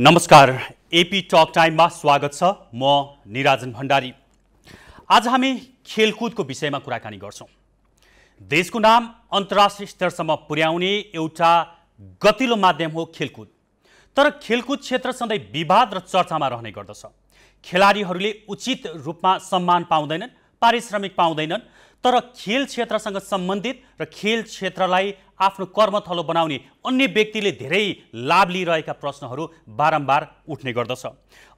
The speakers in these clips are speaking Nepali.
नमस्कार, एपी टक टाइममा स्वागत छ। म निराजन भण्डारी। आज हामी खेलकुदको विषयमा कुराकानी गर्छौं। देशको नाम अन्तर्राष्ट्रिय स्तरसम्म पुर्याउने एउटा गतिलो माध्यम हो खेलकुद। तर खेलकुद क्षेत्र सधैँ विवाद र चर्चामा रहने गर्दछ। खेलाडीहरूले उचित रूपमा सम्मान पाउँदैनन्, पारिश्रमिक पाउँदैनन्। तर खेल क्षेत्रसँग सम्बन्धित र खेल क्षेत्रलाई आफ्नो कर्मथलो बनाउने अन्य व्यक्तिले धेरै लाभ लिइरहेका प्रश्नहरू बारम्बार उठ्ने गर्दछ।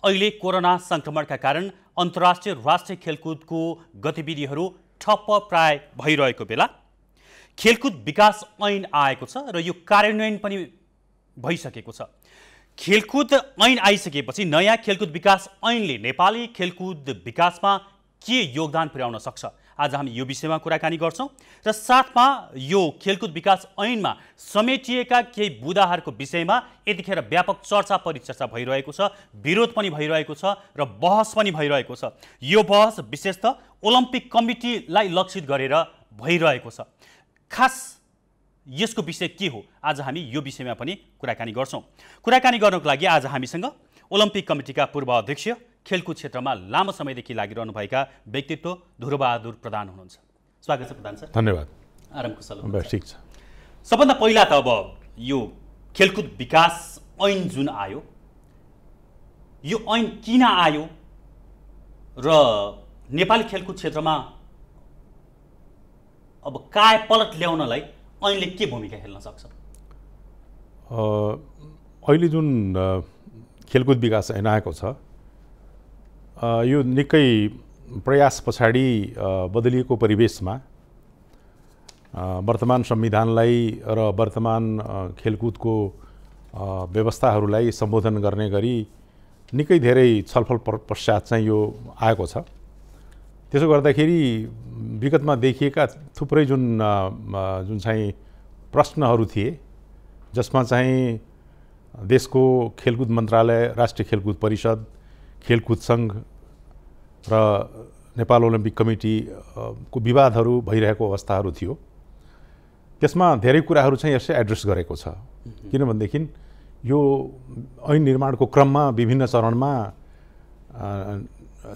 अहिले कोरोना संक्रमणका कारण अन्तर्राष्ट्रिय राष्ट्रिय खेलकुदको गतिविधिहरू ठप्प प्राय भइरहेको बेला खेलकुद विकास ऐन आएको छ र यो कार्यान्वयन पनि भइसकेको छ। खेलकुद ऐन आइसकेपछि नयाँ खेलकुद विकास ऐनले नेपाली खेलकुद विकासमा के योगदान पुर्याउन सक्छ, आज हामी यो विषयमा कुराकानी गर्छौं। र साथमा यो खेलकुद विकास ऐनमा समेटिएका केही बुदाहरूको विषयमा यतिखेर व्यापक चर्चा परिचर्चा भइरहेको छ, विरोध पनि भइरहेको छ र बहस पनि भइरहेको छ। यो बहस विशेषतः ओलम्पिक कमिटीलाई लक्षित गरेर भइरहेको छ। खास यसको विषय के हो, आज हामी यो विषयमा पनि कुराकानी गर्छौं। कुराकानी गर्नको लागि आज हामीसँग ओलम्पिक कमिटीका पूर्व अध्यक्ष, खेलकुद क्षेत्रमा लामो समयदेखि लागिरहनुभएका व्यक्तित्व ध्रुवबहादुर प्रधान हुनुहुन्छ। स्वागत छ प्रधान सर। धन्यवाद। आराम कुशल? बस ठीक छ। सबभन्दा पहिला त अब यो खेलकुद विकास ऐन जुन आयो, यो ऐन किन आयो र नेपाली खेलकुद क्षेत्रमा अब कायापलट ल्याउनलाई ऐनले के भूमिका खेल्न सक्छ? अहिले जुन खेलकुद विकास ऐन आएको छ, यो निकै प्रयास पछाडि बदलिएको परिवेशमा वर्तमान संविधानलाई र वर्तमान खेलकुदको व्यवस्थाहरूलाई सम्बोधन गर्ने गरी निकै धेरै छलफल पश्चात चाहिँ यो आएको छ। त्यसो गर्दाखेरि विगतमा देखिएका थुप्रै जुन चाहिँ प्रश्नहरू थिए, जसमा चाहिँ देशको खेलकुद मन्त्रालय, राष्ट्रिय खेलकुद परिषद, खेलकुद सङ्घ र नेपाल ओलम्पिक कमिटीको विवादहरू भइरहेको अवस्थाहरू थियो। त्यसमा धेरै कुराहरू चाहिँ यसले एड्रेस गरेको छ। किनभनेदेखि यो ऐन निर्माणको क्रममा विभिन्न चरणमा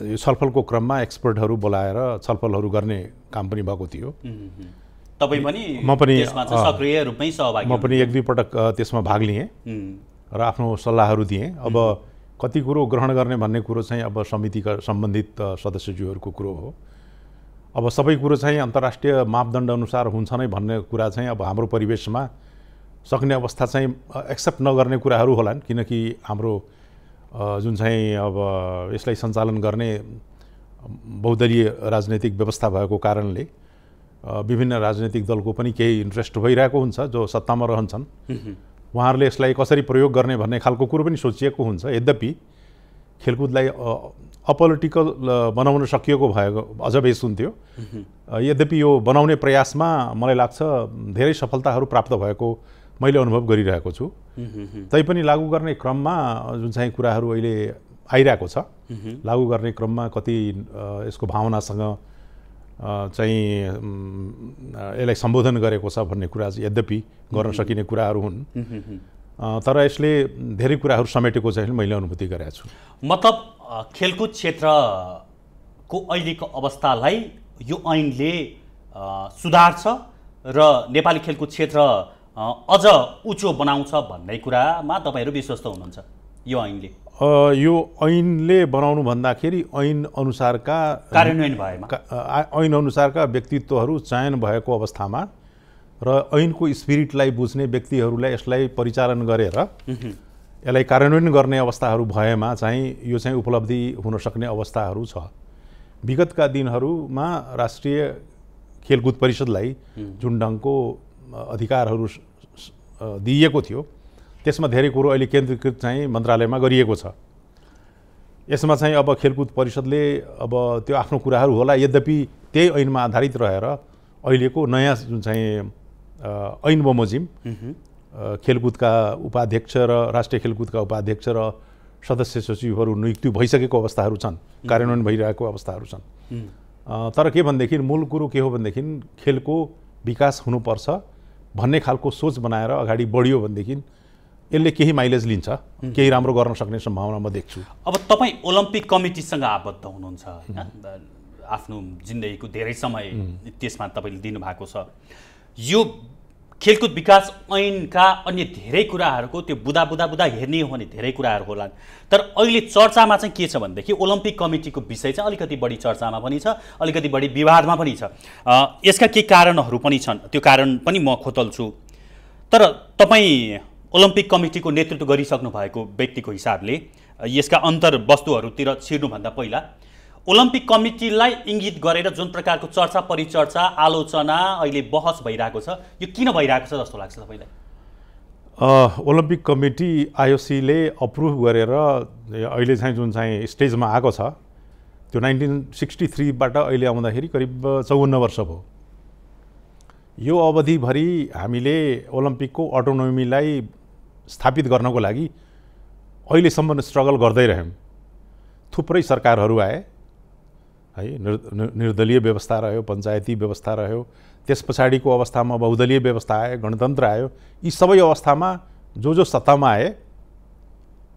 यो छलफलको क्रममा एक्सपर्टहरू बोलाएर छलफलहरू गर्ने काम पनि भएको थियो। म पनि सक्रिय रूपमै सहभागी, म पनि एक दुई पटक त्यसमा भाग लिएँ र आफ्नो सल्लाहहरू दिएँ। अब कति कुरो ग्रहण गर्ने भन्ने कुरो चाहिँ अब समितिका सम्बन्धित सदस्यज्यूहरूको कुरो हो। अब सबै कुरो चाहिँ अन्तर्राष्ट्रिय मापदण्ड अनुसार हुन्छ नै भन्ने कुरा चाहिँ अब हाम्रो परिवेशमा सक्ने अवस्था चाहिँ एक्सेप्ट नगर्ने कुराहरू होलान्। किनकि हाम्रो जुन चाहिँ अब यसलाई सञ्चालन गर्ने बहुदलीय राजनैतिक व्यवस्था भएको कारणले विभिन्न राजनैतिक दलको पनि केही इन्ट्रेस्ट भइरहेको हुन्छ, जो सत्तामा रहन्छन्। उहाँहरूले यसलाई कसरी प्रयोग गर्ने भन्ने खालको कुरो पनि सोचिएको हुन्छ। यद्यपि खेलकुदलाई अपोलिटिकल बनाउन सकिएको भएको अझ बेस हुन्थ्यो। यद्यपि यो बनाउने प्रयासमा मलाई लाग्छ धेरै सफलताहरू प्राप्त भएको मैले अनुभव गरिरहेको छु। तैपनि लागू गर्ने क्रममा जुन चाहिँ कुराहरू अहिले आइरहेको छ, लागू गर्ने क्रममा कति यसको भावनासँग चाहिँ यसलाई सम्बोधन गरेको छ भन्ने कुरा चाहिँ यद्यपि गर्न सकिने कुराहरू हुन्। तर यसले धेरै कुराहरू समेटेको चाहिँ मैले अनुभूति गरेको छु। मतलब खेलकुद क्षेत्रको अहिलेको अवस्थालाई यो ऐनले सुधार्छ र नेपाली खेलकुद क्षेत्र अझ उच्च बनाउँछ भन्ने कुरामा तपाईहरू विश्वस्त हुनुहुन्छ? यो ऐनले बनाउनु भन्दाखेरि ऐन अनुसारका कार्यान्वयन भएमा, ऐन अनुसारका व्यक्तित्वहरू चयन भएको अवस्थामा र ऐनको स्पिरिटलाई बुझ्ने व्यक्तिहरूलाई यसलाई परिचालन गरेर यसलाई कार्यान्वयन गर्ने अवस्थाहरू भएमा चाहिँ यो चाहिँ उपलब्धि हुन सक्ने अवस्थाहरू छ। विगतका दिनहरूमा राष्ट्रिय खेलकुद परिषदलाई जुन ढङ्गको अधिकारहरू दिइएको थियो, त्यसमा धेरै कुरो अहिले केन्द्रीकृत चाहिँ मन्त्रालयमा गरिएको छ। यसमा चाहिँ अब खेलकुद परिषदले अब त्यो आफ्नो कुराहरू होला, यद्यपि त्यही ऐनमा आधारित रहेर अहिलेको नयाँ जुन चाहिँ ऐन बमोजिम खेलकुदका उपाध्यक्ष र राष्ट्रिय खेलकुदका उपाध्यक्ष र सदस्य सचिवहरू नियुक्ति भइसकेको अवस्थाहरू छन्, कार्यान्वयन भइरहेको अवस्थाहरू छन्। तर के भनेदेखि मूल कुरो के हो भनेदेखि खेलको विकास हुनुपर्छ भन्ने खालको सोच बनाएर अगाडि बढियो भनेदेखि यसले केही माइलेज लिन्छ, केही राम्रो गर्न सक्ने सम्भावना म देख्छु। अब तपाईँ ओलम्पिक कमिटीसँग आबद्ध हुनुहुन्छ होइन, आफ्नो जिन्दगीको धेरै समय त्यसमा तपाईँले दिनुभएको छ। यो खेलकुद विकास ऐनका अन्य धेरै कुराहरूको त्यो बुदा हेर्ने हो भने धेरै कुराहरू होलान्, तर अहिले चर्चामा चाहिँ के छ भनेदेखि ओलम्पिक कमिटीको विषय चाहिँ अलिकति बढी चर्चामा पनि छ, अलिकति बढी विवादमा पनि छ। यसका केही कारणहरू पनि छन्, त्यो कारण पनि म खोतल्छु। तर तपाईँ ओलम्पिक कमिटीको नेतृत्व गरिसक्नु भएको व्यक्तिको हिसाबले यसका अन्तर्वस्तुहरूतिर छिर्नुभन्दा पहिला ओलम्पिक कमिटीलाई इङ्गित गरेर जुन प्रकारको चर्चा परिचर्चा आलोचना अहिले बहस भइरहेको छ, यो किन भइरहेको छ जस्तो लाग्छ तपाईँलाई? ओलम्पिक कमिटी आइओसीले अप्रुभ गरेर अहिले चाहिँ जुन चाहिँ स्टेजमा आएको छ त्यो 1963बाट अहिले आउँदाखेरि करिब 54 वर्ष भयो। यो अवधिभरि हामीले ओलम्पिकको अटोनोमीलाई स्थापित गर्नको लागि अहिलेसम्म स्ट्रगल गर्दै रह्यौँ। थुप्रै सरकारहरू आए है, निर्दलीय व्यवस्था रह्यो, पञ्चायती व्यवस्था रह्यो, त्यस पछाडिको अवस्थामा बहुदलीय व्यवस्था आयो, गणतन्त्र आयो। यी सबै अवस्थामा जो सत्तामा आए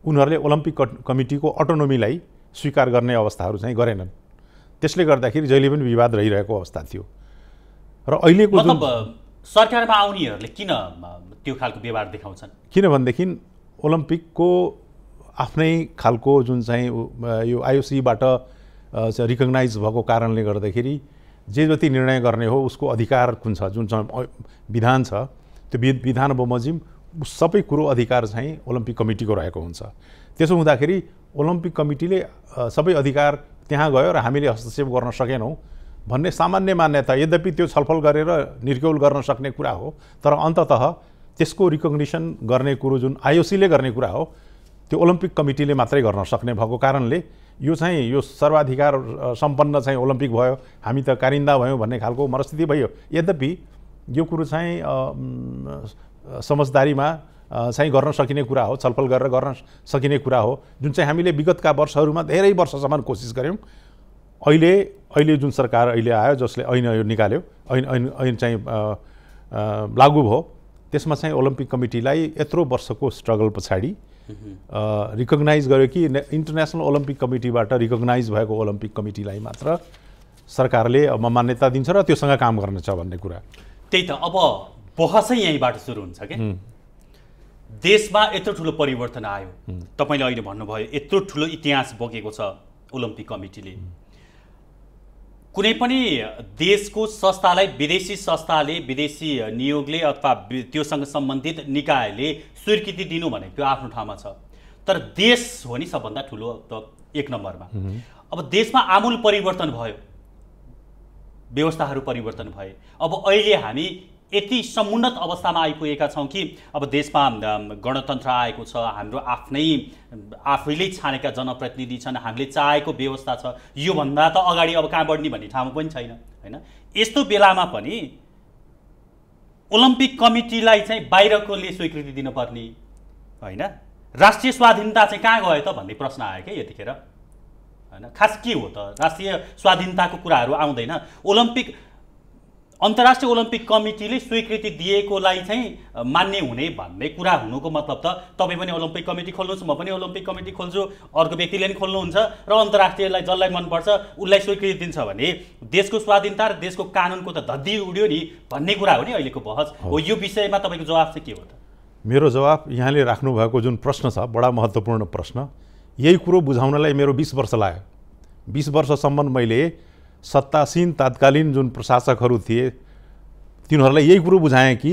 उनीहरूले ओलम्पिक कमिटीको अटोनोमीलाई स्वीकार गर्ने अवस्थाहरू चाहिँ गरेनन्। त्यसले गर्दाखेरि जहिले पनि विवाद रहिरहेको अवस्था थियो। र अहिलेको मतलब सरकारमा आउनेहरूले किन त्यो खालको व्यवहार देखाउँछन्? किनभनेदेखि ओलम्पिकको आफ्नै खालको जुन चाहिँ यो आइओसीबाट रिकग्नाइज भएको कारणले गर्दाखेरि जे जति निर्णय गर्ने हो उसको अधिकार कुन छ, जुन चाहिँ विधान छ त्यो विधान बमोजिम सबै कुरो अधिकार चाहिँ ओलम्पिक कमिटीको रहेको हुन्छ। त्यसो हुँदाखेरि ओलम्पिक कमिटीले सबै अधिकार त्यहाँ गयो र हामीले हस्तक्षेप गर्न सकेनौँ भन्ने सामान्य मान्यता, यद्यपि त्यो छलफल गरेर निर्क्यौल गर्न सक्ने कुरा हो, तर अन्ततः त्यसको रिकग्निसन गर्ने कुरो जुन आइओसीले गर्ने कुरा हो त्यो ओलम्पिक कमिटीले मात्रै गर्न सक्ने भएको कारणले यो चाहिँ यो सर्वाधिकार सम्पन्न चाहिँ ओलम्पिक भयो, हामी त कारिन्दा भयौँ भन्ने खालको मनस्थिति भयो। यद्यपि यो कुरो चाहिँ समझदारीमा चाहिँ गर्न सकिने कुरा हो, छलफल गरेर गर्न सकिने कुरा हो, जुन चाहिँ हामीले विगतका वर्षहरूमा धेरै वर्षसम्म कोसिस गऱ्यौँ। अहिले जुन सरकार अहिले आयो जसले ऐन यो निकाल्यो, ऐन चाहिँ लागू भयो, त्यसमा चाहिँ ओलम्पिक कमिटीलाई यत्रो वर्षको स्ट्रगल पछाडि रिकग्नाइज गर्यो कि इन्टरनेसनल ओलम्पिक कमिटीबाट रिकग्नाइज भएको ओलम्पिक कमिटीलाई मात्र सरकारले अब मान्यता दिन्छ र त्योसँग काम गर्नेछ भन्ने कुरा। त्यही त अब बहसै यहीँबाट सुरु हुन्छ क्या। देशमा यत्रो ठुलो परिवर्तन आयो, तपाईँले अहिले भन्नुभयो यत्रो ठुलो इतिहास बोकेको छ ओलम्पिक कमिटीले। कुनै पनि देशको संस्थालाई विदेशी संस्थाले, विदेशी नियोगले अथवा त्योसँग सम्बन्धित निकायले स्वीकृति दिनु भनेको त्यो आफ्नो ठाउँमा छ, तर देश हो नि सबभन्दा ठुलो एक नम्बरमा। अब देशमा आमूल परिवर्तन भयो, व्यवस्थाहरू परिवर्तन भए। अब अहिले हामी यति समुन्नत अवस्थामा आइपुगेका छौँ कि अब देशमा गणतन्त्र आएको छ, हाम्रो आफैले छानेका जनप्रतिनिधि छन्, हामीले चाहेको व्यवस्था छ। योभन्दा त अगाडि अब कहाँ बढ्ने भन्ने ठाउँमा पनि छैन होइन। यस्तो बेलामा पनि ओलम्पिक कमिटीलाई चाहिँ बाहिरकोले स्वीकृति दिनुपर्ने होइन, राष्ट्रिय स्वाधीनता चाहिँ कहाँ गयो त भन्ने प्रश्न आयो क्या यतिखेर होइन। खास के हो त, राष्ट्रिय स्वाधीनताको कुराहरू आउँदैन। अन्तर्राष्ट्रिय ओलम्पिक कमिटीले स्वीकृति दिएकोलाई चाहिँ मान्य हुने भन्ने कुरा हुनुको मतलब त तपाईँ पनि ओलम्पिक कमिटी खोल्नुहोस्, म पनि ओलम्पिक कमिटी खोल्छु, अर्को व्यक्तिले पनि खोल्नुहुन्छ र अन्तर्राष्ट्रियलाई जसलाई मनपर्छ उसलाई स्वीकृति दिन्छ भने देशको स्वाधीनता र देशको कानुनको त धद्दी उड्यो नि भन्ने कुरा हो नि अहिलेको बहस हो। यो विषयमा तपाईँको जवाब चाहिँ के हो त? मेरो जवाब यहाँले राख्नुभएको जुन प्रश्न छ बडा महत्त्वपूर्ण प्रश्न, यही कुरो बुझाउनलाई मेरो 20 वर्ष लाग्यो। 20 वर्षसम्म मैले सत्तासीन तात्कालीन जुन प्रशासकहरू थिए तिनीहरूलाई यही कुरो बुझाएँ कि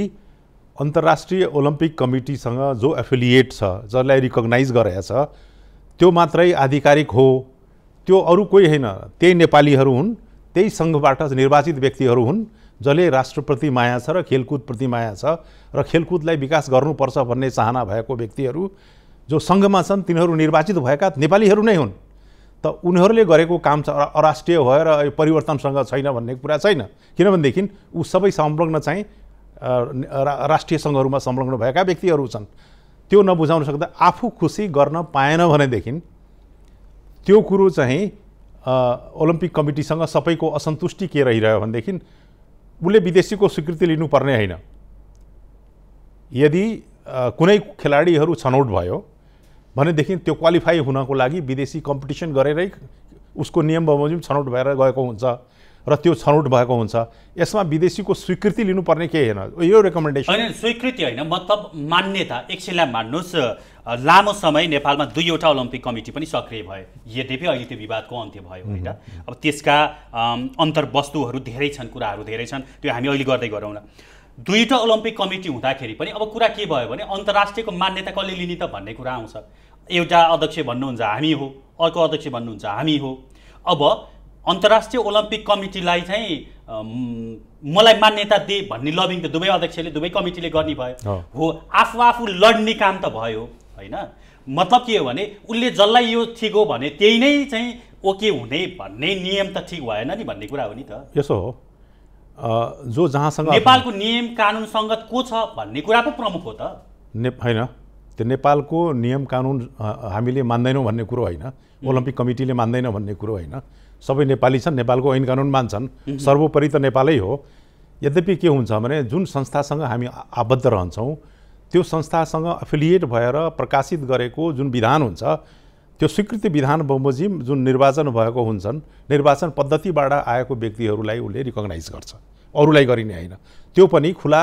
अन्तर्राष्ट्रिय ओलम्पिक कमिटीसँग जो एफिलिएट छ, जसलाई रिकग्नाइज गरेको छ, त्यो मात्रै आधिकारिक हो, त्यो अरू कोही होइन। त्यही नेपालीहरू हुन्, त्यही सङ्घबाट निर्वाचित व्यक्तिहरू हुन् जसले राष्ट्रप्रति माया छ र खेलकुदप्रति माया छ र खेलकुदलाई विकास गर्नुपर्छ भन्ने चाहना भएको व्यक्तिहरू जो सङ्घमा छन् तिनीहरू निर्वाचित भएका नेपालीहरू नै हुन्। त उनीहरूले गरेको काम अराष्ट्रिय भएर परिवर्तनसँग छैन भन्ने कुरा छैन, किनभनेदेखि ऊ सबै संलग्न चाहिँ राष्ट्रिय सङ्घहरूमा संलग्न भएका व्यक्तिहरू छन्। त्यो नबुझाउन सक्दा आफू खुसी गर्न पाएन भनेदेखि त्यो कुरो चाहिँ ओलम्पिक कमिटीसँग सबैको असन्तुष्टि के रहिरह्यो भनेदेखि उसले विदेशीको स्वीकृति लिनुपर्ने होइन। यदि कुनै खेलाडीहरू छनौट भयो भनेदेखि त्यो क्वालिफाई हुनको लागि विदेशी कम्पिटिसन गरेरै उसको नियम बमोजिम छनौट भएर गएको हुन्छ र त्यो छनौट भएको हुन्छ। यसमा विदेशीको स्वीकृति लिनुपर्ने केही होइन, यो रेकमेन्डेसन होइन। स्वीकृति होइन, मतलब मान्यता। एकछिनलाई मान्नुहोस्, लामो समय नेपालमा 2वटा ओलम्पिक कमिटी पनि सक्रिय भए, यद्यपि अहिले त्यो विवादको अन्त्य भयो होइन। अब त्यसका अन्तर्वस्तुहरू धेरै छन्, कुराहरू धेरै छन्, त्यो हामी अहिले गर्दै गरौँ न। 2वटा ओलम्पिक कमिटी हुँदाखेरि पनि अब कुरा के भयो भने अन्तर्राष्ट्रियको मान्यता कसले लिने त भन्ने कुरा आउँछ। एउटा अध्यक्ष भन्नुहुन्छ हामी हो, अर्को अध्यक्ष भन्नुहुन्छ हामी हो। अब अन्तर्राष्ट्रिय ओलम्पिक कमिटीलाई चाहिँ मलाई मान्यता दे भन्ने लबिङ त दुवै अध्यक्षले दुवै कमिटीले गर्ने भयो हो। आफू लड्ने काम त भयो होइन। मतलब के हो भने उसले जसलाई यो ठिक हो भने त्यही नै चाहिँ ओके हुने भन्ने नियम त ठिक भएन नि भन्ने कुरा हो नि त। यसो हो, जो जहाँसँग नेपालको नियम कानुन सङ्गत को छ भन्ने कुरा पो प्रमुख हो त। होइन, त्यो नेपालको नियम कानुन हामीले मान्दैनौँ भन्ने कुरो होइन, ओलम्पिक कमिटीले मान्दैन भन्ने कुरो होइन। सबै नेपाली छन्, नेपालको ऐन कानुन मान्छन्, सर्वोपरि त नेपालै हो। यद्यपि के हुन्छ भने जुन संस्थासँग हामी आबद्ध रहन्छौँ त्यो संस्थासँग एफिलिएट भएर प्रकाशित गरेको जुन विधान हुन्छ त्यो स्वीकृति विधान बमोजिम जुन निर्वाचन भएको हुन्छन्, निर्वाचन पद्धतिबाट आएको व्यक्तिहरूलाई उसले रिकगनाइज गर्छ, अरूलाई गरिने होइन। त्यो पनि खुला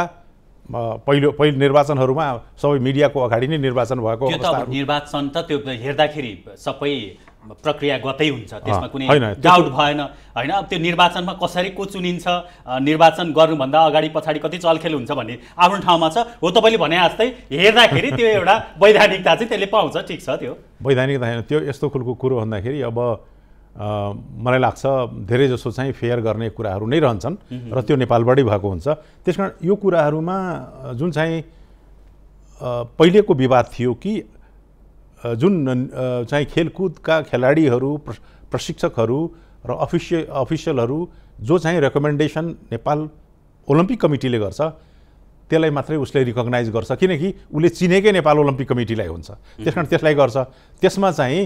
पहिलो निर्वाचनहरूमा सबै मिडियाको अगाडि नै निर्वाचन भएको अवस्था। निर्वाचन त त्यो हेर्दाखेरि सबै प्रक्रिया गतै हुन्छ, त्यसमा कुनै डाउट भएन होइन। अब त्यो निर्वाचनमा कसरी को चुनिन्छ, निर्वाचन गर्नुभन्दा अगाडि पछाडि कति चलखेल हुन्छ भन्ने आफ्नो ठाउँमा छ हो। तपाईँले भने जस्तै हेर्दाखेरि त्यो एउटा वैधानिकता चाहिँ त्यसले पाउँछ, ठिक छ। त्यो वैधानिकता होइन, त्यो यस्तो खालको कुरो भन्दाखेरि अब मलाई लाग्छ धेरै जसो चाहिँ फेयर गर्ने कुराहरू नै रहन्छन् र त्यो नेपालबाटै भएको हुन्छ। त्यस कारण यो कुराहरूमा जुन चाहिँ पहिलेको विवाद थियो कि जुन चाहिँ खेलकुदका खेलाडीहरू, प्रशिक्षकहरू र अफिसियलहरू जो चाहिँ रेकमेन्डेसन नेपाल ओलम्पिक कमिटीले गर्छ त्यसलाई मात्रै उसले रिकगनाइज गर्छ, किनकि उसले चिनेकै नेपाल ओलम्पिक कमिटीलाई हुन्छ। त्यस कारण त्यसलाई गर्छ। त्यसमा चाहिँ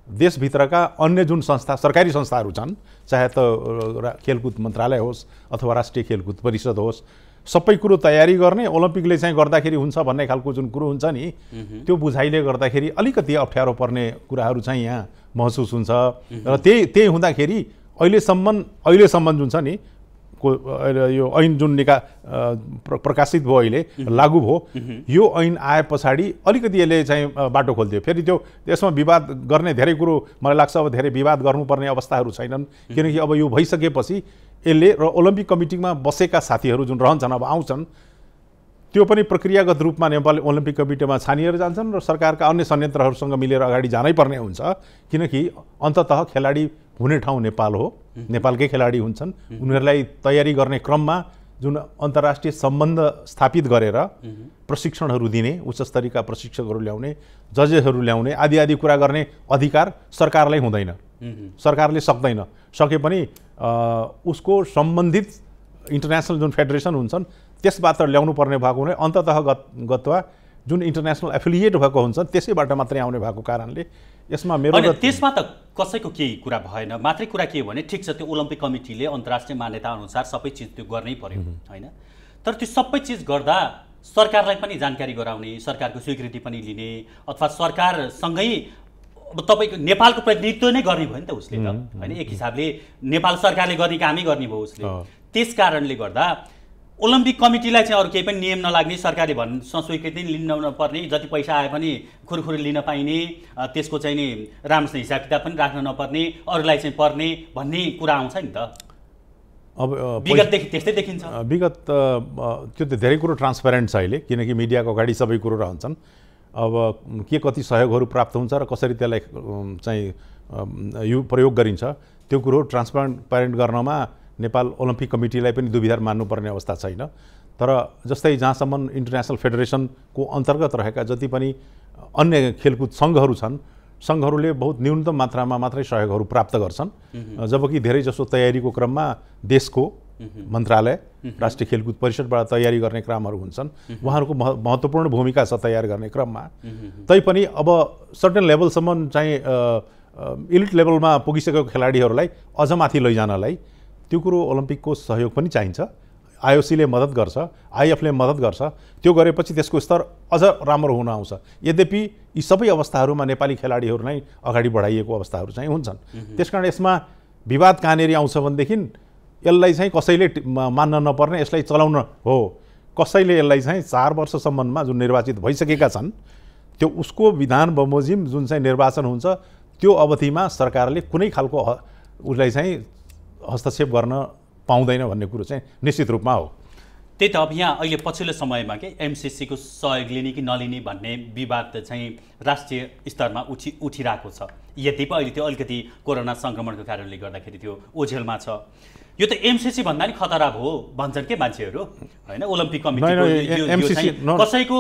देशभित्रका अन्य जुन संस्था, सरकारी संस्थाहरू छन्, चाहे त खेलकुद मन्त्रालय होस् अथवा राष्ट्रिय खेलकुद परिषद होस्, सबै कुरो तयारी गर्ने, ओलम्पिकले चाहिँ गर्दाखेरि हुन्छ भन्ने खालको जुन कुरो हुन्छ नि, त्यो बुझाइले गर्दाखेरि अलिकति अप्ठ्यारो पर्ने कुराहरू चाहिँ यहाँ महसुस हुन्छ। र त्यही हुँदाखेरि अहिलेसम्म जुन छ नि यो ऐन जुन प्रकाशित भयो, अहिले लागू भयो, यो ऐन आए पछाडि अलिकति यसले चाहिँ बाटो खोलिदियो। फेरि त्यो यसमा विवाद गर्ने धेरै कुरो मलाई लाग्छ अब धेरै विवाद गर्नुपर्ने अवस्थाहरू छैनन्, किनकि अब यो भइसकेपछि यसले र ओलम्पिक कमिटीमा बसेका साथीहरू जुन रहन्छन् अब आउँछन्, त्यो पनि प्रक्रियागत रूपमा नेपाल ओलम्पिक कमिटीमा छानिएर जान्छन् र सरकारका अन्य संयन्त्रहरूसँग मिलेर अगाडि जानै पर्ने हुन्छ, किनकि अन्ततः खेलाडी हुने ठाउँ नेपाल हो, नेपालकै खेलाडी हुन्छन्। उनीहरूलाई तयारी गर्ने क्रममा जुन अन्तर्राष्ट्रिय सम्बन्ध स्थापित गरेर प्रशिक्षणहरू दिने, उच्च स्तरीयका प्रशिक्षकहरू ल्याउने, जजेसहरू ल्याउने आदि कुरा गर्ने अधिकार सरकारलाई हुँदैन, सरकारले सक्दैन। सके पनि उसको सम्बन्धित इन्टरनेसनल जुन फेडरेसन हुन्छन् त्यसबाट ल्याउनु पर्ने भएको हुने, अन्ततः गत्वा जुन इन्टरनेसनल एफिलिएट भएको हुन्छ त्यसैबाट मात्रै आउने भएको कारणले यसमा मेरो त्यसमा त कसैको केही कुरा भएन। मात्रै कुरा के हो भने ठिक छ, त्यो ओलम्पिक कमिटीले अन्तर्राष्ट्रिय मान्यता अनुसार सबै चिज त्यो गर्नै पर्यो होइन। तर त्यो सबै चिज गर्दा सरकारलाई पनि जानकारी गराउने, सरकारको स्वीकृति पनि लिने, अथवा सरकारसँगै अब तपाईँको नेपालको प्रतिनिधित्व नै गर्ने भयो नि त उसले त होइन। एक हिसाबले नेपाल सरकारले गर्ने कामै गर्ने भयो उसले। त्यस कारणले गर्दा ओलम्पिक कमिटीलाई चाहिँ अरू केही पनि नियम नलाग्ने, सरकारले स्वीकृति लिन नपर्ने, जति पैसा आए पनि खुरखुरी लिन पाइने, त्यसको चाहिँ नि राम्रोसँग हिसाब किताब पनि राख्न नपर्ने, अरूलाई चाहिँ पर्ने भन्ने कुरा आउँछ नि त। अब विगतदेखि त्यस्तै देखिन्छ। विगत त्यो त धेरै कुरो ट्रान्सपेरेन्ट छ अहिले, किनकि मिडियाको अगाडि सबै कुरो रहन्छन्। अब के कति सहयोगहरू प्राप्त हुन्छ र कसरी त्यसलाई चाहिँ यो प्रयोग गरिन्छ त्यो कुरो ट्रान्सपेरेन्ट गर्नमा नेपाल ओलम्पिक कमिटीलाई पनि दुविधा मान्नुपर्ने अवस्था छैन। तर जस्तै जहाँसम्म इन्टरनेसनल फेडरेसनको अन्तर्गत रहेका जति पनि अन्य खेलकुद सङ्घहरू छन्, सङ्घहरूले बहुत न्यूनतम मात्रामा मात्रै सहयोगहरू प्राप्त गर्छन्, जबकि धेरै जसो तयारीको क्रममा देशको मन्त्रालय, राष्ट्रिय खेलकुद परिषदबाट तयारी गर्ने क्रमहरू हुन्छन्, उहाँहरूको महत्त्वपूर्ण भूमिका छ तयार गर्ने क्रममा। तैपनि अब सर्टेन लेभलसम्म चाहिँ इलिट लेभलमा पुगिसकेको खेलाडीहरूलाई अझ माथि लैजानलाई त्यो कुरो ओलम्पिकको सहयोग पनि चाहिन्छ। आइओसीले मद्दत गर्छ, आइएफले मद्दत गर्छ, त्यो गरेपछि त्यसको स्तर अझ राम्रो हुन आउँछ। यद्यपि यी सबै अवस्थाहरूमा नेपाली खेलाडीहरू नै अगाडि बढाइएको अवस्थाहरू चाहिँ हुन्छन्। त्यसकारण यसमा विवाद कहाँनिर आउँछ भनेदेखि यसलाई चाहिँ कसैले मान्न नपर्ने, यसलाई चलाउन हो, कसैले यसलाई चाहिँ 4 वर्षसम्ममा जुन निर्वाचित भइसकेका छन् त्यो उसको विधान बमोजिम जुन चाहिँ निर्वाचन हुन्छ त्यो अवधिमा सरकारले कुनै खालको उसलाई चाहिँ हस्तक्षेप गर्न पाउँदैन भन्ने कुरो चाहिँ निश्चित रूपमा हो। त्यही त अब यहाँ अहिले पछिल्लो समयमा के एमसिसी को सहयोग लिने कि नलिने भन्ने विवाद चाहिँ राष्ट्रिय स्तरमा उठिरहेको छ। यद्यपि अहिले त्यो अलिकति कोरोना सङ्क्रमणको कारणले गर्दाखेरि त्यो ओझेलमा छ। यो त एमसिसी भन्दा नि खतरा भयो भन्छन् के मान्छेहरू, होइन? ओलम्पिक कमिटीको कसैको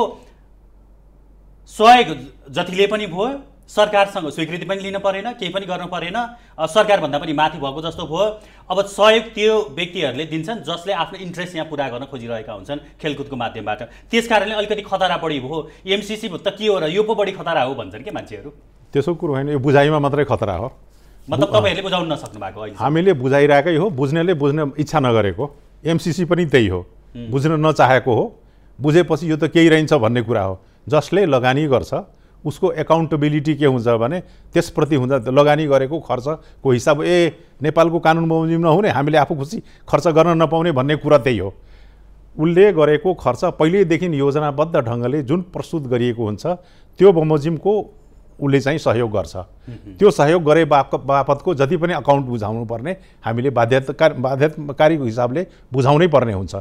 सहयोग जतिले पनि भयो, सरकारसँग स्वीकृति पनि लिन परेन, केही पनि गर्न परेन, सरकारभन्दा पनि माथि भएको जस्तो भयो। अब सहयोग त्यो व्यक्तिहरूले दिन्छन् जसले आफ्नो इन्ट्रेस्ट यहाँ पुरा गर्न खोजिरहेका हुन्छन् खेलकुदको माध्यमबाट। त्यस कारणले अलिकति खतरा बढी भयो। एमसिसी त के हो र, यो पो बढी खतरा हो भन्छन् कि मान्छेहरू। त्यसो कुरो होइन, यो बुझाइमा मात्रै खतरा हो। मतलब तपाईँहरूले बुझाउन नसक्नु भएको अहिले? हामीले बुझाइरहेकै हो, बुझ्नेले बुझ्न इच्छा नगरेको। एमसिसी पनि त्यही हो, बुझ्न नचाहेको हो। बुझेपछि यो त केही रहन्छ भन्ने कुरा हो। जसले लगानी गर्छ उसको एकाउन्टेबिलिटी के हुन्छ भने त्यसप्रति हुन्छ लगानी गरेको खर्चको हिसाब। नेपालको कानुन बमोजिम नहुने, हामीले आफू खुसी खर्च गर्न नपाउने भन्ने कुरा त्यही हो। उसले गरेको खर्च पहिल्यैदेखि योजनाबद्ध ढङ्गले जुन प्रस्तुत गरिएको हुन्छ त्यो बमोजिमको उसले चाहिँ सहयोग गर्छ। त्यो सहयोग गरे बापतको जति पनि अकाउन्ट बुझाउनु पर्ने हामीले बाध्यताकारी हिसाबले बुझाउनै पर्ने हुन्छ।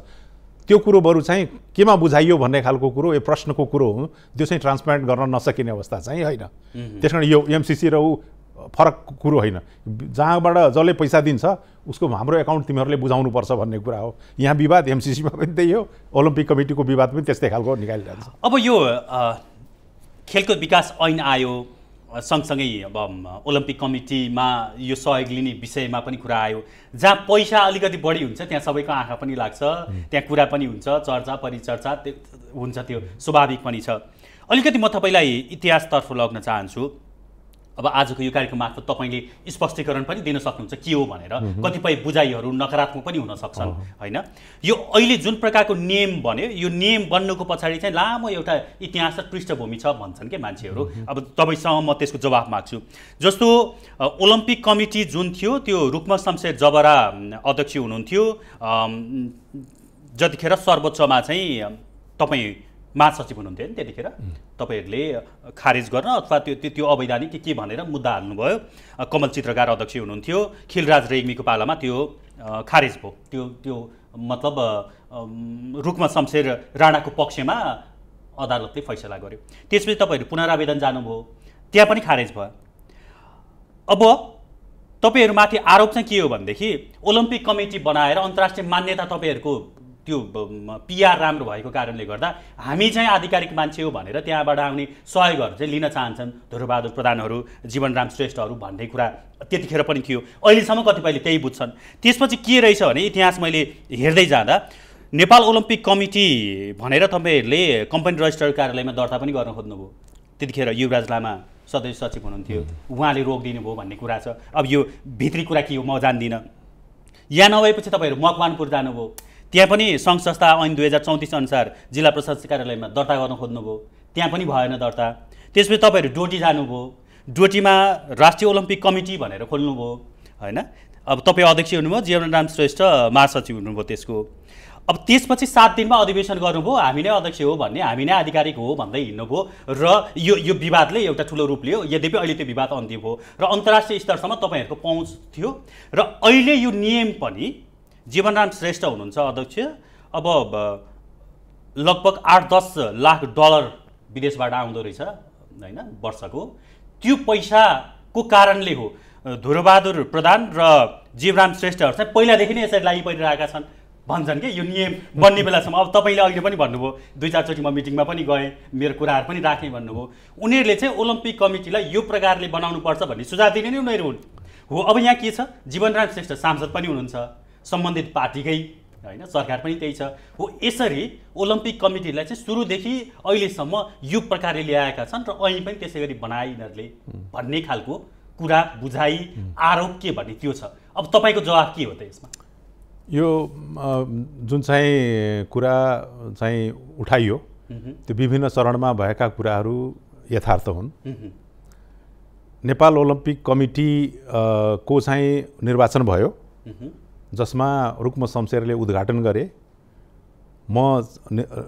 त्यो कुरो बरु चाहिँ केमा बुझाइयो भन्ने खालको कुरो, यो प्रश्नको कुरो हो, त्यो चाहिँ ट्रान्सप्यारेन्ट गर्न नसकिने अवस्था चाहिँ होइन। त्यस कारण यो एमसिसी र ऊ फरक कुरो होइन। जहाँबाट जसले पैसा दिन्छ उसको हाम्रो एकाउन्ट तिमीहरूले बुझाउनुपर्छ भन्ने कुरा हो। यहाँ विवाद एमसिसीमा पनि त्यही हो, ओलम्पिक कमिटीको विवाद पनि त्यस्तै खालको निकालिरहन्छ। अब यो खेलकुद विकास ऐन आयो, सँगसँगै अब ओलम्पिक कमिटीमा यो सहयोग लिने विषयमा पनि कुरा आयो। जहाँ पैसा अलिकति बढी हुन्छ त्यहाँ सबैको आँखा पनि लाग्छ, त्यहाँ कुरा पनि हुन्छ, चर्चा परिचर्चा हुन्छ, त्यो स्वाभाविक पनि छ। अलिकति म तपाईँलाई इतिहासतर्फ लग्न चाहन्छु। अब आजको यो कार्यक्रम मार्फत तपाईँले स्पष्टीकरण पनि दिन सक्नुहुन्छ के हो भनेर। कतिपय बुझाइहरू नकारात्मक पनि हुन सक्छन्, होइन? यो अहिले जुन प्रकारको नियम बन्यो, यो नियम बन्नुको पछाडि चाहिँ लामो एउटा इतिहास र पृष्ठभूमि छ भन्छन् के मान्छेहरू। अब तपाईँसँग म त्यसको जवाफ माग्छु। जस्तो ओलम्पिक कमिटी जुन थियो त्यो रुक्म शमशेर जबरा अध्यक्ष हुनुहुन्थ्यो। जतिखेर सर्वोच्चमा चाहिँ तपाईँ महासचिव हुनुहुन्थ्यो नि, त्यतिखेर तपाईँहरूले खारेज गर्न अथवा त्यो अवैधानिक के भनेर मुद्दा हाल्नुभयो। कमल चित्रकार अध्यक्ष हुनुहुन्थ्यो, खिलराज रेग्मीको पालामा त्यो खारेज भयो। त्यो मतलब रुक्म शमशेर राणाको पक्षमा अदालतले फैसला गर्यो। त्यसपछि तपाईँहरू पुनरावेदन जानुभयो, त्यहाँ पनि खारेज भयो। अब तपाईँहरूमाथि आरोप चाहिँ के हो भनेदेखि ओलम्पिक कमिटी बनाएर अन्तर्राष्ट्रिय मान्यता तपाईँहरूको त्यो पिआर राम्रो भएको कारणले गर्दा हामी चाहिँ आधिकारिक मान्छे हो भनेर त्यहाँबाट आउने सहयोगहरू चाहिँ लिन चाहन्छन् ध्रुवबहादुर प्रधानहरू, जीवनराम श्रेष्ठहरू भन्ने कुरा त्यतिखेर पनि थियो। अहिलेसम्म कतिपयले त्यही बुझ्छन्। त्यसपछि के रहेछ भने इतिहास मैले हेर्दै जाँदा नेपाल ओलम्पिक कमिटी भनेर तपाईँहरूले कम्पनी रजिस्टर कार्यालयमा दर्ता पनि गर्न खोज्नुभयो। त्यतिखेर युवराज लामा सदस्य सचिव हुनुहुन्थ्यो, उहाँले रोकिदिनु भयो भन्ने कुरा छ। अब यो भित्री कुरा के हो म जान्दिनँ। यहाँ नभएपछि तपाईँहरू मकवानपुर जानुभयो, त्यहाँ पनि सङ्घ संस्था ऐन 2034 अनुसार जिल्ला प्रशासक कार्यालयमा दर्ता गर्न खोज्नुभयो, त्यहाँ पनि भएन दर्ता। त्यसपछि तपाईँहरू डोटी जानुभयो, डोटीमा राष्ट्रिय ओलम्पिक कमिटी भनेर खोल्नुभयो, होइन? अब तपाईँ अध्यक्ष हुनुभयो, जीवनराम श्रेष्ठ महासचिव हुनुभयो त्यसको। अब त्यसपछि 7 दिनमा अधिवेशन गर्नुभयो, हामी नै अध्यक्ष हो भन्ने, हामी नै आधिकारिक हो भन्दै हिँड्नुभयो र यो विवादले एउटा ठुलो रूप लियो। यद्यपि अहिले त्यो विवाद अन्त्य भयो र अन्तर्राष्ट्रिय स्तरसम्म तपाईँहरूको पहुँच थियो र अहिले यो नियम पनि जीवनराम श्रेष्ठ हुनुहुन्छ अध्यक्ष। अब लगभग 8-10 लाख डलर विदेशबाट आउँदो रहेछ, होइन, वर्षको। त्यो पैसाको कारणले हो ध्रुवबहादुर प्रधान र जीवनराम श्रेष्ठहरू चाहिँ पहिलादेखि नै यसरी लागि परिरहेका छन् भन्छन् कि यो नियम बन्ने बेलासम्म। अब तपाईँले अहिले पनि भन्नुभयो, 2-4 चोटि म मिटिङमा पनि गएँ, मेरो कुराहरू पनि राखेँ भन्नुभयो। उनीहरूले चाहिँ ओलम्पिक कमिटीलाई यो प्रकारले बनाउनुपर्छ भन्ने सुझाव दिने नै उनीहरू हुन् हो। अब यहाँ के छ, जीवनराम श्रेष्ठ सांसद पनि हुनुहुन्छ, सम्बन्धित पार्टीकै, होइन, सरकार पनि त्यही छ हो। यसरी ओलम्पिक कमिटीलाई चाहिँ सुरुदेखि अहिलेसम्म यो प्रकारले ल्याएका छन् र ऐन पनि त्यसै गरी बनाए यिनीहरूले भन्ने खालको कुरा, बुझाइ, आरोप के भन्ने त्यो छ। अब तपाईँको जवाफ के हो त यसमा? यो जुन चाहिँ कुरा चाहिँ उठाइयो त्यो विभिन्न चरणमा भएका कुराहरू यथार्थ हुन्। नेपाल ओलम्पिक कमिटी को चाहिँ निर्वाचन भयो, जसमा रुक्म शमशेरले उद्घाटन गरे। म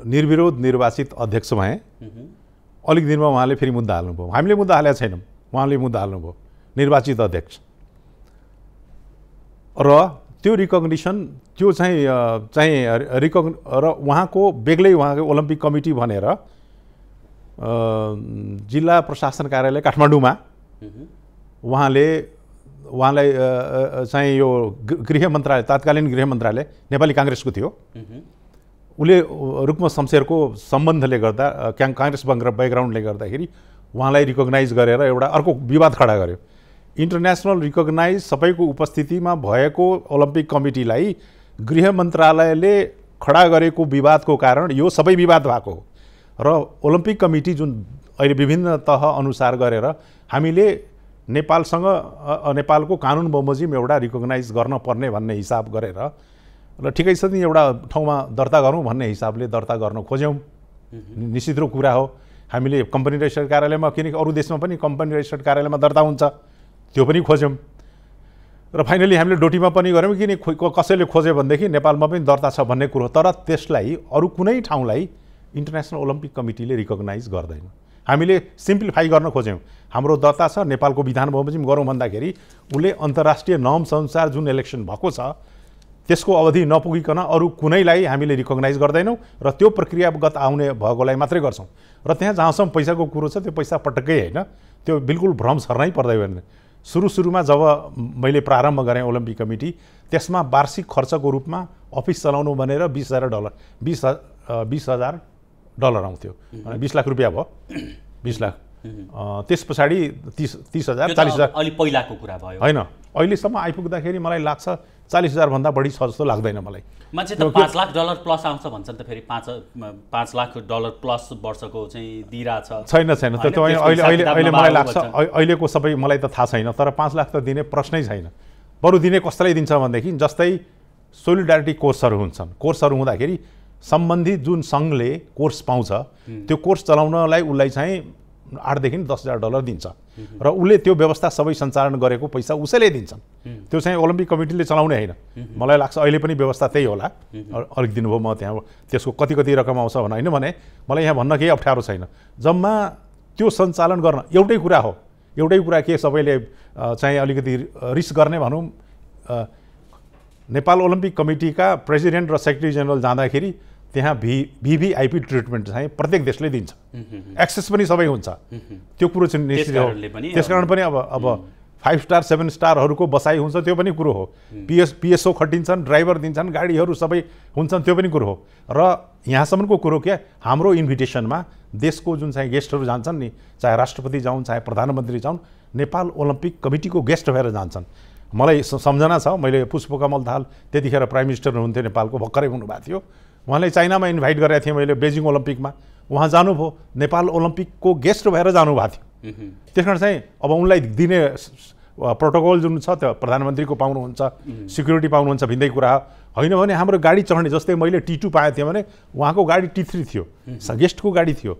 निर्विरोध निर्वाचित अध्यक्ष भएँ। अलिक दिनमा उहाँले फेरि मुद्दा हाल्नुभयो। हामीले मुद्दा हालेका छैनौँ, उहाँले मुद्दा हाल्नुभयो, निर्वाचित अध्यक्ष। र त्यो रिकग्निसन त्यो र उहाँको बेग्लै उहाँको ओलम्पिक कमिटी भनेर जिल्ला प्रशासन कार्यालय काठमाडौँमा उहाँलाई चाहिँ यो गृह मन्त्रालय, तत्कालीन गृह मन्त्रालय नेपाली काङ्ग्रेसको थियो। उसले रुक्म शमशेरको सम्बन्धले गर्दा काङ्ग्रेस ब्याकग्राउन्डले गर्दाखेरि उहाँलाई रिकग्नाइज गरेर एउटा अर्को विवाद खडा गर्यो। इन्टरनेसनल रिकग्नाइज सबैको उपस्थितिमा भएको ओलम्पिक कमिटीलाई गृह मन्त्रालयले खडा गरेको विवादको कारण यो सबै विवाद भएको हो। र ओलम्पिक कमिटी जुन अहिले विभिन्न तह अनुसार गरेर हामीले नेपालसँग नेपालको कानुन बमोजिम एउटा रिकग्नाइज गर्न पर्ने भन्ने हिसाब गरेर र ठिकै छ नि एउटा ठाउँमा दर्ता गरौँ भन्ने हिसाबले दर्ता गर्न खोज्यौँ। निश्चित कुरा हो। हामीले कम्पनी रजिस्टर्ड कार्यालयमा, किनकि अरू देशमा पनि कम्पनी रजिस्टर्ड कार्यालयमा दर्ता हुन्छ, त्यो पनि खोज्यौँ। र फाइनली हामीले डोटीमा पनि गऱ्यौँ, किन कसैले खोज्यो भनेदेखि नेपालमा पनि दर्ता छ भन्ने कुरो। तर त्यसलाई अरू कुनै ठाउँलाई इन्टरनेसनल ओलम्पिक कमिटीले रिकग्नाइज गर्दैन। हामीले सिम्प्लिफाई गर्न खोज्यौँ। हाम्रो दर्ता छ, नेपालको विधान बमोजिम गरौँ भन्दाखेरि उसले अन्तर्राष्ट्रिय नर्म्स अनुसार जुन इलेक्सन भएको छ त्यसको अवधि नपुगिकन अरू कुनैलाई हामीले रिकग्नाइज गर्दैनौँ र त्यो प्रक्रियागत आउने भएकोलाई मात्रै गर्छौँ। र त्यहाँ जहाँसम्म पैसाको कुरो छ त्यो पैसा पटक्कै होइन, त्यो बिल्कुल भ्रम सर्नै पर्दैन। सुरुमा जब मैले प्रारम्भ गरेँ ओलम्पिक कमिटी, त्यसमा वार्षिक खर्चको रूपमा अफिस चलाउनु भनेर $20,000 आउँथ्यो। 20 लाख रुपियाँ भयो, 20 लाख। त्यस पछाडि 30,000 40,000 अलि पहिलाको कुरा भयो होइन। अहिलेसम्म आइपुग्दाखेरि मलाई लाग्छ 40,000 भन्दा बढी छ जस्तो लाग्दैन मलाई। मान्छे त $5 लाख प्लस आउँछ भन्छन् त, फेरि $5 लाख प्लस वर्षको चाहिँ दिइरा छैन। त्यो अहिले मलाई लाग्छ अहिलेको सबै मलाई त थाहा छैन, तर 5 लाख त दिने प्रश्नै छैन। बरु दिने कसलाई दिन्छ भनेदेखि जस्तै सोलिडारिटी कोर्सहरू हुन्छन्। कोर्सहरू हुँदाखेरि सम्बन्धित जुन सङ्घले कोर्स पाउँछ त्यो कोर्स चलाउनलाई उसलाई चाहिँ $8,000 देखि $10,000 दिन्छ र उसले त्यो व्यवस्था सबै सञ्चालन गरेको पैसा उसैले दिन्छन्। त्यो चाहिँ ओलम्पिक कमिटीले चलाउने होइन। मलाई लाग्छ अहिले पनि व्यवस्था त्यही होला। अलिक दिनुभयो, म त्यहाँ त्यसको कति रकम आउँछ होइन भने मलाई यहाँ भन्न केही अप्ठ्यारो छैन। जम्मा त्यो सञ्चालन गर्न एउटै कुरा के सबैले चाहिँ अलिकति रिस गर्ने भनौँ, नेपाल ओलम्पिक कमिटीका प्रेसिडेन्ट र सेक्रेटरी जेनरल जाँदाखेरि त्यहाँ VVIP ट्रिटमेन्ट चाहिँ प्रत्येक देशले दिन्छ, एक्सेस पनि सबै हुन्छ। त्यो कुरो चाहिँ निश्चित हो। त्यसकारण पनि अब 5 स्टार 7 स्टारहरूको बसाइ हुन्छ, त्यो पनि कुरो हो। PSO खटिन्छन्, ड्राइभर दिन्छन्, गाडीहरू सबै हुन्छन्, त्यो पनि कुरो हो। र यहाँसम्मको कुरो के, हाम्रो इन्भिटेसनमा देशको जुन चाहिँ गेस्टहरू जान्छन् नि, चाहे राष्ट्रपति जाउन् चाहे प्रधानमन्त्री जाउन्, नेपाल ओलम्पिक कमिटीको गेस्ट भएर जान्छन्। मलाई सम्झना छ, मैले पुष्पकमल दाहाल त्यतिखेर प्राइम मिनिस्टर हुनुहुन्थ्यो नेपालको, भर्खरै हुनुभएको थियो। उहाँलाई चाइनामा इन्भाइट गरेको थिएँ मैले, बेजिङ ओलम्पिकमा। उहाँ जानुभयो, नेपाल ओलम्पिकको गेस्ट भएर जानुभएको थियो। त्यस कारण चाहिँ अब उनलाई दिने प्रोटोकल जुन छ त्यो प्रधानमन्त्रीको पाउनुहुन्छ, सिक्युरिटी पाउनुहुन्छ, भिन्दै कुरा होइन भने हाम्रो गाडी चढ्ने, जस्तै मैले T2 पाएको थिएँ भने उहाँको गाडी T3 थियो, गेस्टको गाडी थियो।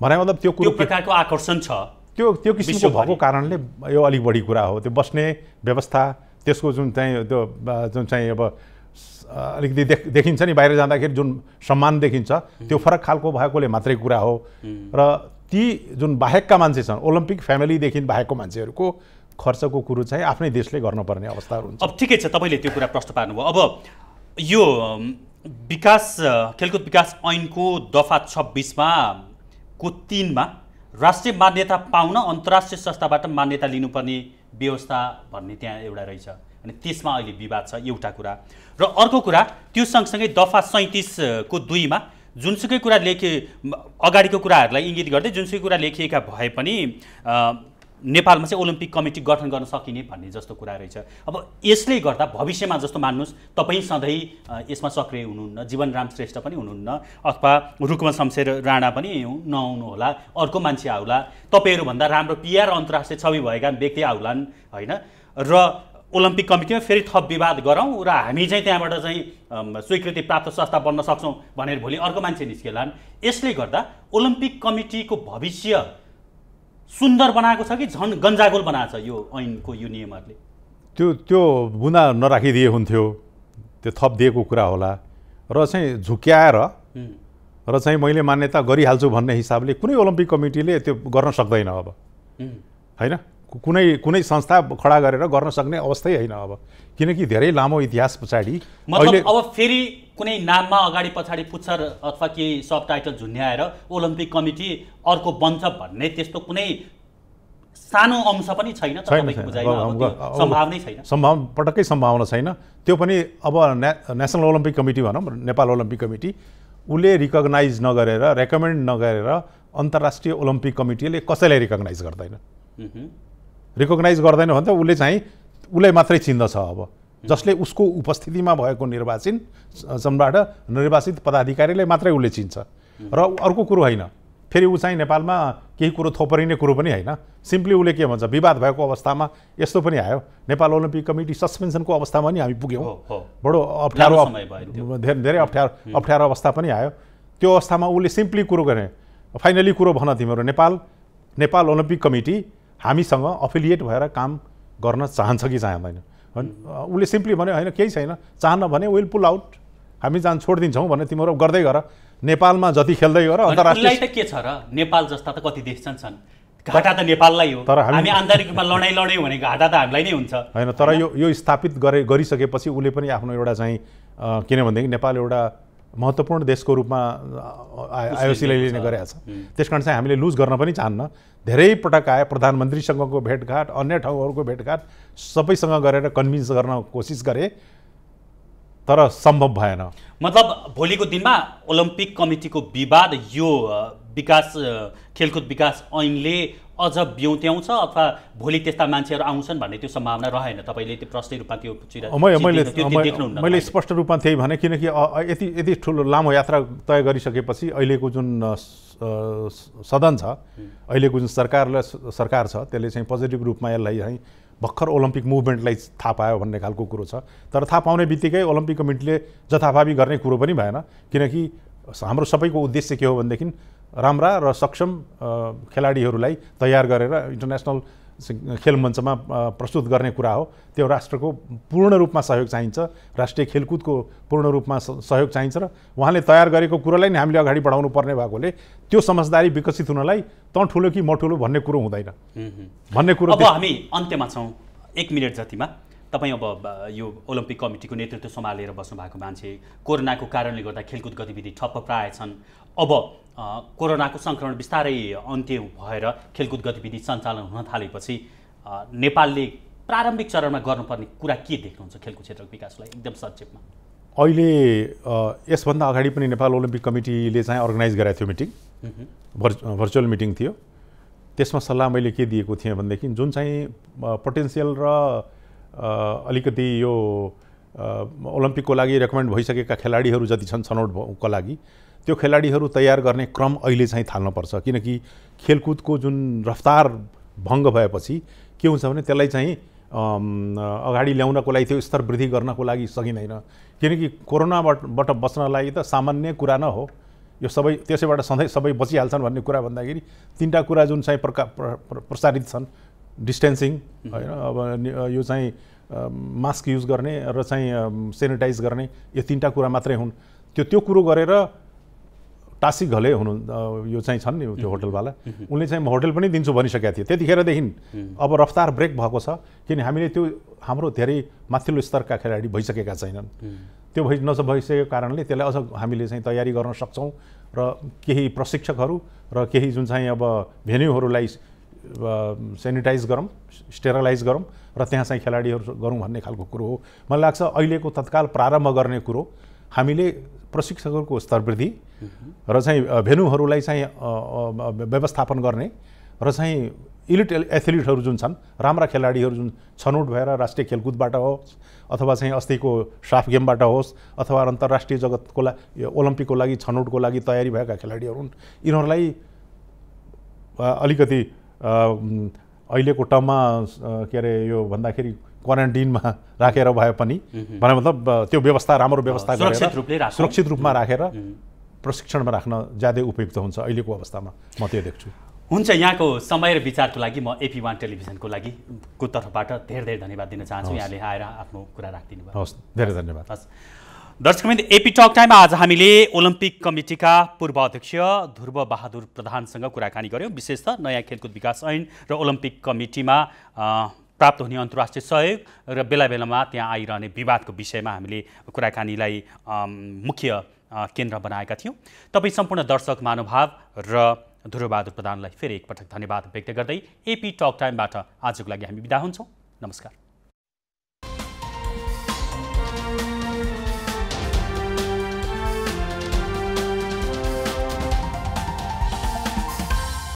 भने मतलब त्यो प्रकारको आकर्षण छ, त्यो किसिमको भएको कारणले यो अलिक बढी कुरा हो। त्यो बस्ने व्यवस्था, त्यसको जुन चाहिँ अब अलिकति देखिन्छ नि बाहिर जाँदाखेरि जुन सम्मान देखिन्छ, त्यो फरक खालको भएकोले मात्रै कुरा हो। र ती जुन बाहेकका मान्छे छन्, ओलम्पिक फ्यामिलीदेखि बाहेकको मान्छेहरूको खर्चको कुरो चाहिँ आफ्नै देशले गर्नुपर्ने अवस्थाहरू हुन्छ। अब ठिकै छ, तपाईँले त्यो कुरा प्रश्न पार्नुभयो। अब यो खेलकुद विकास ऐनको दफा 26मा को 3मा राष्ट्रिय मान्यता पाउन अन्तर्राष्ट्रिय संस्थाबाट मान्यता लिनुपर्ने व्यवस्था भन्ने त्यहाँ एउटा रहेछ, अनि त्यसमा अहिले विवाद छ, एउटा कुरा। र अर्को कुरा, त्यो सँगसँगै दफा 37 को 2मा जुनसुकै कुरा अगाडिको कुराहरूलाई इङ्गित गर्दै जुनसुकै कुरा लेखिएका भए पनि नेपालमा चाहिँ ओलम्पिक कमिटी गठन गर्न सकिने भन्ने जस्तो कुरा रहेछ। अब यसले गर्दा भविष्यमा जस्तो मान्नुहोस् तपाईँ सधैँ यसमा सक्रिय हुनुहुन्न, जीवनराम श्रेष्ठ पनि हुनुहुन्न, अथवा रुक्म शमशेर राणा पनि नआउनु होला, अर्को मान्छे आउला, तपाईँहरूभन्दा राम्रो PR अन्तर्राष्ट्रिय छवि भएका व्यक्ति आउलान् होइन। र ओलम्पिक कमिटीमा फेरि थप विवाद गरौँ र हामी चाहिँ त्यहाँबाट चाहिँ स्वीकृति प्राप्त संस्था बन्न सक्छौँ भनेर भोलि अर्को मान्छे निस्केलान्। यसले गर्दा ओलम्पिक कमिटीको भविष्य सुन्दर बनाएको छ कि झन् गन्जागोल बनाएको छ यो ऐनको यो नियमहरूले? त्यो बुँदा नराखिदिए हुन्थ्यो, त्यो थप दिएको कुरा होला र चाहिँ झुक्याएर र चाहिँ मैले मान्यता गरिहाल्छु भन्ने हिसाबले कुनै ओलम्पिक कमिटीले त्यो गर्न सक्दैन अब, होइन? कुनै संस्था खडा गरेर गर्न सक्ने अवस्थै होइन अब, किनकि धेरै लामो इतिहास पछाडि मतलब अब फेरि कुनै नाममा अगाडि पछाडि पुच्छर अथवा केही सब टाइटल झुन्ड्याएर ओलम्पिक कमिटी अर्को बन्छ भन्ने त्यस्तो कुनै सानो अंश पनि छैन तपाईँको बुझाइमा? सम्भावनै छैन, पटक्कै सम्भावना छैन। त्यो पनि अब नेसनल ओलम्पिक कमिटी भनौँ, नेपाल ओलम्पिक कमिटी, उसले रिकगनाइज नगरेर, रेकमेन्ड नगरेर अन्तर्राष्ट्रिय ओलम्पिक कमिटीले कसैलाई रिकगनाइज गर्दैन। रिकगनाइज गर्दैन भने त उसलाई मात्रै चिन्दछ अब, जसले उसको उपस्थितिमा भएको निर्वाचित पदाधिकारीलाई मात्रै उसले चिन्छ र अर्को कुरो होइन। फेरि ऊ चाहिँ नेपालमा केही कुरो थोपरिने कुरो पनि होइन, सिम्पली उसले के भन्छ, विवाद भएको अवस्थामा यस्तो पनि आयो, नेपाल ओलम्पिक कमिटी सस्पेन्सनको अवस्थामा पनि हामी पुग्यौँ, बडो अप्ठ्यारो, धेरै अप्ठ्यारो अवस्था पनि आयो। त्यो अवस्थामा उसले सिम्पली कुरो गरे, फाइनली कुरो भन तिम्रो नेपाल ओलम्पिक कमिटी हामीसँग अफिलिएट भएर काम गर्न चाहन्छ कि चाहँदैन? उसले सिम्पली भन्यो होइन केही छैन, चाहन्न भने विल पुल आउट, हामी जान छोडिदिन्छौँ भने तिम्रो गर्दै गर, नेपालमा जति खेल्दै गर। अन्तर्राष्ट्रिय त के छ र, नेपाल जस्ता त कति देश छन्, घाटा त नेपाललाई हो, तर हामी आन्तरिक रूपमा लड्यौँ भने घाटा त हामीलाई नै हुन्छ, होइन? तर यो स्थापित गरिसकेपछि उसले पनि आफ्नो एउटा चाहिँ किनभनेदेखि नेपाल एउटा महत्त्वपूर्ण देशको रूपमा आइओसीलाई लिने गरेको छ, त्यस कारण चाहिँ हामीले लुज गर्न पनि चाहन्न। धेरै पटक आए, प्रधानमन्त्रीसँगको भेटघाट, अन्य ठाउँहरूको भेटघाट सबैसँग गरेर कन्भिन्स गर्न कोसिस गरे, तर सम्भव भएन। मतलब भोलिको दिनमा ओलम्पिक कमिटीको विवाद यो खेलकुद विकास ऐनले अझ ब्याउँत्याउँछ अथवा भोलि त्यस्ता मान्छेहरू आउँछन् भन्ने त्यो सम्भावना रहेन? तपाईँले त्यो प्रश्न रूपमा त्यो मैले स्पष्ट रूपमा त्यही भने, किनकि यति ठुलो लामो यात्रा तय गरिसकेपछि अहिलेको जुन सदन छ, अहिलेको जुन सरकार छ, त्यसले चाहिँ पोजिटिभ रूपमा यसलाई चाहिँ भर्खर ओलम्पिक मुभमेन्टलाई थाहा पायो भन्ने खालको कुरो छ। तर थाहा पाउने बित्तिकै ओलम्पिक कमिटीले जथाभावी गर्ने कुरो पनि भएन, किनकि हाम्रो सबैको उद्देश्य के हो भनेदेखि राम्रा र सक्षम खेलाडीहरूलाई तयार गरेर इन्टरनेसनल खेल मञ्चमा प्रस्तुत गर्ने कुरा हो। त्यो राष्ट्रको पूर्ण रूपमा सहयोग चाहिन्छ, राष्ट्रिय खेलकुदको पूर्ण रूपमा सहयोग चाहिन्छ र उहाँले तयार गरेको कुरोलाई नै हामीले अगाडि बढाउनु पर्ने भएकोले त्यो समझदारी विकसित हुनलाई त ठुलो कि म ठुलो भन्ने कुरो हुँदैन भन्ने कुरो। अब हामी अन्त्यमा छौँ, 1 मिनट जतिमा। तपाईँ अब यो ओलम्पिक कमिटीको नेतृत्व सम्हालेर बस्नु भएको मान्छे, कोरोनाको कारणले गर्दा खेलकुद गतिविधि ठप्प प्राय छन्, अब कोरोनाको सङ्क्रमण बिस्तारै अन्त्य भएर खेलकुद गतिविधि सञ्चालन हुन थालेपछि नेपालले प्रारम्भिक चरणमा गर्नुपर्ने कुरा के देख्नुहुन्छ खेलकुद क्षेत्रको विकासलाई एकदम संक्षेपमा? अहिले यसभन्दा अगाडि पनि नेपाल ओलम्पिक कमिटीले चाहिँ अर्गनाइज गरेको थियो मिटिङ, भर्चुअल मिटिङ थियो। त्यसमा सल्लाह मैले के दिएको थिएँ भनेदेखि जुन चाहिँ पोटेन्सियल र अलिकति यो ओलम्पिकको लागि रेकमेन्ड भइसकेका खेलाडीहरू जति छन् छनौटको लागि, त्यो खेलाडीहरू तयार गर्ने क्रम अहिले चाहिँ थाल्नुपर्छ, किनकि खेलकुदको जुन रफ्तार भङ्ग भएपछि के हुन्छ भने त्यसलाई चाहिँ अगाडि ल्याउनको लागि, त्यो स्तर वृद्धि गर्नको लागि सकिँदैन, किनकि कोरोनाबाट बच्न लागि त सामान्य कुरा न हो यो, सबै त्यसैबाट सधैँ सबै बचिहाल्छन् भन्ने कुरा भन्दाखेरि 3टा कुरा जुन चाहिँ प्रसारित छन्, डिस्टेन्सिङ, होइन, अब यो चाहिँ मास्क युज गर्ने र चाहिँ सेनिटाइज गर्ने, यो 3टा कुरा मात्रै हुन्। त्यो कुरो गरेर टासी घले हुनु यो चाहिँ छन् नि त्यो होटलवाला, उनले चाहिँ म होटल पनि दिन्छु भनिसकेका थिए त्यतिखेरदेखि। अब रफ्तार ब्रेक भएको छ, किन हामीले त्यो हाम्रो धेरै माथिल्लो स्तरका खेलाडी भइसकेका छैनन्, त्यो भइसकेको कारणले त्यसलाई अझ हामीले चाहिँ तयारी गर्न सक्छौँ र केही प्रशिक्षकहरू र केही जुन चाहिँ अब भेन्यूहरूलाई सेनिटाइज गरौँ, स्टेरलाइज गरौँ र त्यहाँ चाहिँ खेलाडीहरू गरौँ भन्ने खालको कुरो हो। मलाई लाग्छ अहिलेको तत्काल प्रारम्भ गर्ने कुरो हामीले प्रशिक्षकहरूको स्तर वृद्धि र चाहिँ भेन्यूहरूलाई चाहिँ व्यवस्थापन गर्ने र चाहिँ इलिट एथलिटहरू जुन छन्, राम्रा खेलाडीहरू जुन छनौट भएर राष्ट्रिय खेलकुदबाट होस् अथवा चाहिँ अस्तिको साफ गेमबाट होस् अथवा अन्तर्राष्ट्रिय जगतको ओलम्पिकको लागि छनौटको लागि तयारी भएका खेलाडीहरू हुन्, यिनीहरूलाई अलिकति अहिलेको टर्ममा के अरे यो भन्दाखेरि क्वारेन्टिनमा राखेर भए पनि भने मतलब त्यो व्यवस्था राम्रो व्यवस्था गरेर सुरक्षित रूपमा राखेर प्रशिक्षणमा राख्न ज्यादै उपयुक्त हुन्छ अहिलेको अवस्थामा म त्यो देख्छु। हुन्छ, यहाँको समय र विचारको लागि म AP1 टेलिभिजनको लागि को तर्फबाट धेरै धन्यवाद दिन चाहन्छु। यहाँले आएर आफ्नो कुरा राखिदिनु भयो। हस्, धेरै धन्यवाद। हस्, दर्शकवृन्द, AP टक टाइममा आज हामीले ओलम्पिक कमिटीका पूर्व अध्यक्ष ध्रुव बहादुर प्रधानसँग कुराकानी गऱ्यौँ। विशेषतः नयाँ खेलकुद विकास ऐन र ओलम्पिक कमिटीमा प्राप्त हुने अन्तर्राष्ट्रिय सहयोग र बेला बेलामा त्यहाँ आइरहने विवादको विषयमा हामीले कुराकानीलाई मुख्य केन्द्र बनाएका थियौँ। तपाईँ सम्पूर्ण दर्शक महानुभाव र ध्रुवबहादुर प्रधानलाई फेरि एकपटक धन्यवाद व्यक्त गर्दै AP टक टाइमबाट आजको लागि हामी बिदा हुन्छौँ। नमस्कार।